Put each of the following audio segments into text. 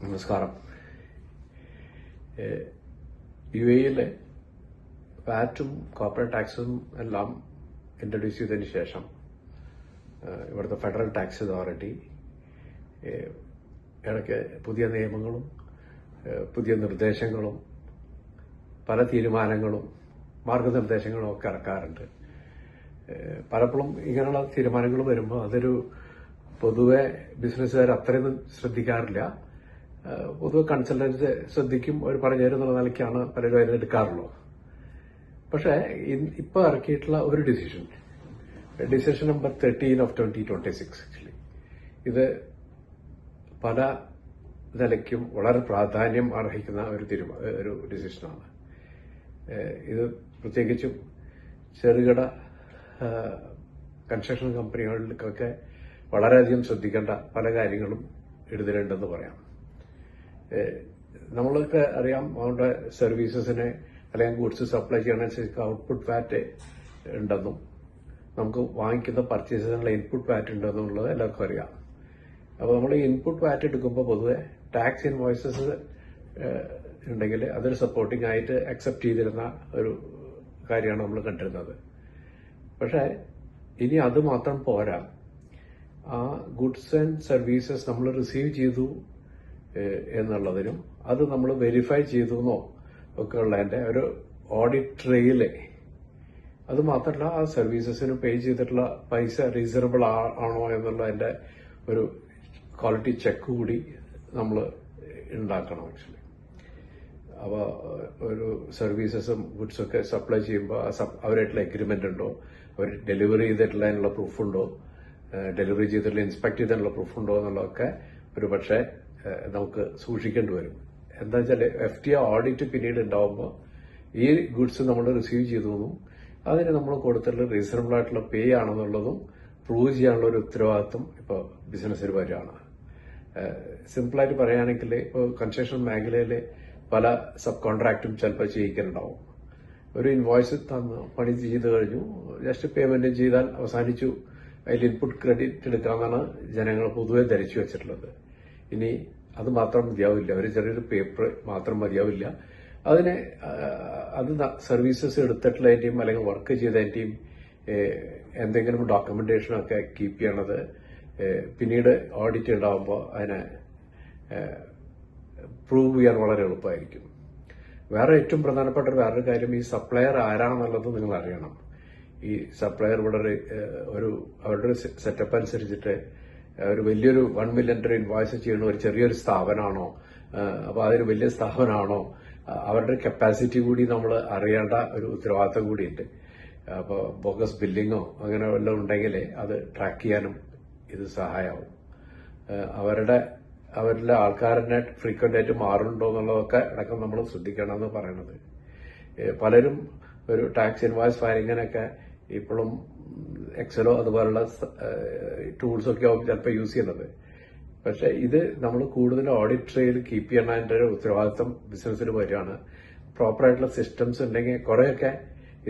നമസ്കാരം. UAE വാറ്റും corporate ടാക്സും എല്ലാം ഇൻട്രൊഡ്യൂസ് ചെയ്തതിന് ശേഷം ഇവിടുത്തെ ഫെഡറൽ ടാക്സ് അതോറിറ്റി ഇടയ്ക്ക് പുതിയ നിയമങ്ങളും പുതിയ നിർദ്ദേശങ്ങളും പല തീരുമാനങ്ങളും മാർഗനിർദ്ദേശങ്ങളും ഒക്കെ ഇറക്കാറുണ്ട്. പലപ്പോഴും ഇങ്ങനെയുള്ള തീരുമാനങ്ങൾ വരുമ്പോൾ അതൊരു പൊതുവെ ബിസിനസ്സുകാർ അത്രയൊന്നും ശ്രദ്ധിക്കാറില്ല. പൊതുവെ കൺസൾട്ടൻസ് ശ്രദ്ധിക്കും, അവർ പറഞ്ഞു തരുന്നുള്ള നിലയ്ക്കാണ് പലരും അതിനെടുക്കാറുള്ളത്. പക്ഷേ ഇപ്പോൾ ഇറക്കിയിട്ടുള്ള ഒരു ഡിസിഷൻ നമ്പർ 13 of 2026 ആക്ച്വലി ഇത് പല നിലയ്ക്കും വളരെ പ്രാധാന്യം അർഹിക്കുന്ന ഒരു ഡിസിഷനാണ്. ഇത് പ്രത്യേകിച്ചും ചെറുകിട കൺസ്ട്രക്ഷൻ കമ്പനികൾക്കൊക്കെ വളരെയധികം ശ്രദ്ധിക്കേണ്ട പല കാര്യങ്ങളും ഇതിലുണ്ടെന്ന് പറയാം. നമ്മളൊക്കെ അറിയാം, അവരുടെ സർവീസസിനെ അല്ലെങ്കിൽ ഗുഡ്സ് സപ്ലൈ ചെയ്യണനുസരിച്ച് ഔട്ട്പുട്ട് വാറ്റ് ഉണ്ടെന്നും നമുക്ക് വാങ്ങിക്കുന്ന പർച്ചേസിനുള്ള ഇൻപുട്ട് വാറ്റ് ഉണ്ടെന്നുള്ളത് എല്ലാവർക്കും അറിയാം. അപ്പോൾ നമ്മൾ ഈ ഇൻപുട്ട് വാറ്റ് എടുക്കുമ്പോൾ പൊതുവെ ടാക്സ് ഇൻവോയ്സസ് ഉണ്ടെങ്കിൽ അതൊരു സപ്പോർട്ടിംഗ് ആയിട്ട് അക്സെപ്റ്റ് ചെയ്തിരുന്ന ഒരു കാര്യമാണ് നമ്മൾ കണ്ടിരുന്നത്. പക്ഷേ ഇനി അത് മാത്രം പോരാ, ആ ഗുഡ്സ് ആൻഡ് സർവീസസ് നമ്മൾ റിസീവ് ചെയ്തു എന്നുള്ളതിനും അത് നമ്മൾ വെരിഫൈ ചെയ്തു എന്നോ ഒക്കെ ഉള്ളതിന്റെ ഒരു ഓഡിറ്റ് ട്രെയില്, അത് മാത്രമല്ല ആ സർവീസസിന് പേ ചെയ്തിട്ടുള്ള പൈസ റീസണബിൾ ആണോ എന്നുള്ളതിന്റെ ഒരു ക്വാളിറ്റി ചെക്ക് കൂടി നമ്മൾ ഉണ്ടാക്കണം ആക്ച്വലി. അപ്പോൾ ഒരു സർവീസസും ഗുഡ്സും ഒക്കെ സപ്ലൈ ചെയ്യുമ്പോൾ അവരായിട്ടുള്ള എഗ്രിമെന്റ് ഉണ്ടോ, അവർ ഡെലിവറി ചെയ്തിട്ടുള്ളതിനുള്ള പ്രൂഫുണ്ടോ, ഡെലിവറി ചെയ്തിട്ടുള്ള ഇൻസ്പെക്ട് ചെയ്തിട്ടുള്ള പ്രൂഫുണ്ടോ എന്നുള്ളതൊക്കെ ഒരു പക്ഷേ നമുക്ക് സൂക്ഷിക്കേണ്ടി വരും. എന്താ വെച്ചാൽ FTA ഓഡിറ്റ് പിന്നീട് ഉണ്ടാവുമ്പോൾ ഈ ഗുഡ്സ് നമ്മൾ റിസീവ് ചെയ്തതും അതിന് നമ്മൾ കൊടുത്തിട്ടുള്ള റീസണബിൾ ആയിട്ടുള്ള പേ ആണെന്നുള്ളതും പ്രൂവ് ചെയ്യാനുള്ള ഒരു ഉത്തരവാദിത്വം ഇപ്പോൾ ബിസിനസ്സിൽ വരികയാണ്. സിമ്പിളായിട്ട് പറയുകയാണെങ്കിൽ ഇപ്പോൾ കൺസ്ട്രക്ഷൻ മേഖലയിൽ പല സബ് കോൺട്രാക്റ്റും ചിലപ്പോൾ ചെയ്യിക്കുന്നുണ്ടാവും. ഒരു ഇൻവോയ്സ് തന്ന് പണി ചെയ്ത് കഴിഞ്ഞു, ജസ്റ്റ് പേയ്മെന്റ് ചെയ്താൽ അവസാനിച്ചു, അതിൽ ഇൻപുട്ട് ക്രെഡിറ്റ് എടുക്കാമെന്നാണ് ജനങ്ങൾ പൊതുവെ ധരിച്ചു വെച്ചിട്ടുള്ളത്. ഇനി അത് മാത്രം മതിയാവില്ല, ഒരു ചെറിയൊരു പേപ്പർ മാത്രം മതിയാവില്ല. അത് സർവീസസ് എടുത്തിട്ടുള്ളതിന്റെയും അല്ലെങ്കിൽ വർക്ക് ചെയ്തതിന്റെയും എന്തെങ്കിലും ഡോക്യുമെന്റേഷനൊക്കെ കീപ്പ് ചെയ്യണത് പിന്നീട് ഓഡിറ്റ് ഉണ്ടാവുമ്പോൾ അതിനെ പ്രൂവ് ചെയ്യാൻ വളരെ എളുപ്പമായിരിക്കും. വേറെ ഏറ്റവും പ്രധാനപ്പെട്ട വേറൊരു കാര്യം, ഈ സപ്ലയർ ആരാണെന്നുള്ളത് നിങ്ങൾ അറിയണം. ഈ സപ്ലയർ ഇവിടെ അവരുടെ ഒരു സെറ്റപ്പ് അനുസരിച്ചിട്ട് ഒരു വലിയൊരു 1 million ഇൻവോയ്സ് ചെയ്യുന്ന ഒരു ചെറിയൊരു സ്ഥാപനമാണോ, അപ്പൊ അതൊരു വലിയ സ്ഥാപനമാണോ, അവരുടെ കപ്പാസിറ്റി കൂടി നമ്മൾ അറിയേണ്ട ഒരു ഉത്തരവാദിത്തം കൂടിയുണ്ട്. അപ്പോൾ ബോഗസ് ബില്ലിങ്ങോ അങ്ങനെ വല്ലതും ഉണ്ടെങ്കിൽ അത് ട്രാക്ക് ചെയ്യാനും ഇത് സഹായമാവും. അവരിലെ ആൾക്കാരനെ ഫ്രീക്വന്റ് ആയിട്ട് മാറുന്നുണ്ടോ എന്നുള്ളതൊക്കെ അടക്കം നമ്മൾ ശ്രദ്ധിക്കണമെന്ന് പറയണത്. പലരും ഒരു ടാക്സ് ഇൻവോയ്സ് ഫയലിങ്ങിനൊക്കെ ഇപ്പോഴും എക്സലോ അതുപോലുള്ള ടൂൾസൊക്കെ ആവും ചിലപ്പോൾ യൂസ് ചെയ്യുന്നത്. പക്ഷെ ഇത് നമ്മൾ കൂടുതൽ ഓഡിറ്റ് ട്രെയിൽ കീപ്പ് ചെയ്യണതിന്റെ ഒരു ഉത്തരവാദിത്തം ബിസിനസ്സിൽ വരികയാണ്. പ്രോപ്പറായിട്ടുള്ള സിസ്റ്റംസ് ഉണ്ടെങ്കിൽ കുറെയൊക്കെ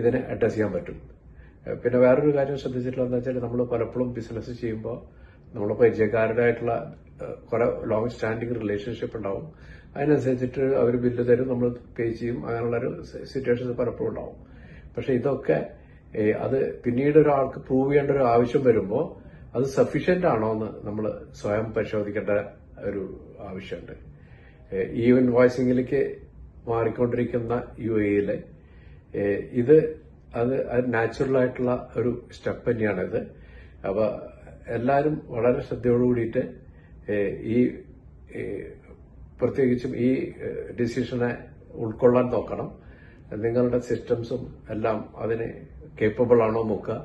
ഇതിനെ അഡ്രസ് ചെയ്യാൻ പറ്റും. പിന്നെ വേറൊരു കാര്യം ശ്രദ്ധിച്ചിട്ടുള്ളതെന്ന് വെച്ചാൽ, നമ്മൾ പലപ്പോഴും ബിസിനസ് ചെയ്യുമ്പോൾ നമ്മൾ പരിചയക്കാരുമായിട്ടുള്ള കുറെ ലോങ് സ്റ്റാൻഡിങ് റിലേഷൻഷിപ്പ് ഉണ്ടാവും. അതിനനുസരിച്ചിട്ട് അവർ ബില്ല് തരും, നമ്മൾ പേ ചെയ്യും, അങ്ങനെയുള്ളൊരു സിറ്റുവേഷൻ പലപ്പോഴും ഉണ്ടാവും. പക്ഷെ ഇതൊക്കെ അത് പിന്നീട് ഒരാൾക്ക് പ്രൂവ് ചെയ്യേണ്ട ഒരു ആവശ്യം വരുമ്പോൾ അത് സഫീഷ്യന്റ് ആണോ എന്ന് നമ്മൾ സ്വയം പരിശോധിക്കേണ്ട ഒരു ആവശ്യമുണ്ട്. ഈ ഇൻവോയ്സിംഗിലേക്ക് മാറിക്കൊണ്ടിരിക്കുന്ന UAE അത് നാച്ചുറൽ ആയിട്ടുള്ള ഒരു സ്റ്റെപ്പ് തന്നെയാണിത്. അപ്പൊ എല്ലാവരും വളരെ ശ്രദ്ധയോടുകൂടിയിട്ട് പ്രത്യേകിച്ചും ഈ ഡിസിഷനെ ഉൾക്കൊള്ളാൻ നോക്കണം. നിങ്ങളുടെ സിസ്റ്റംസും എല്ലാം അതിന് കേപ്പബിൾ ആണോ നോക്കുക.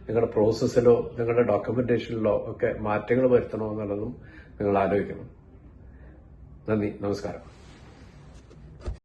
നിങ്ങളുടെ പ്രോസസ്സിലോ നിങ്ങളുടെ ഡോക്യുമെന്റേഷനിലോ ഒക്കെ മാറ്റങ്ങൾ വരുത്തണോ എന്നുള്ളതും നിങ്ങൾ ആലോചിക്കണം. നന്ദി, നമസ്കാരം.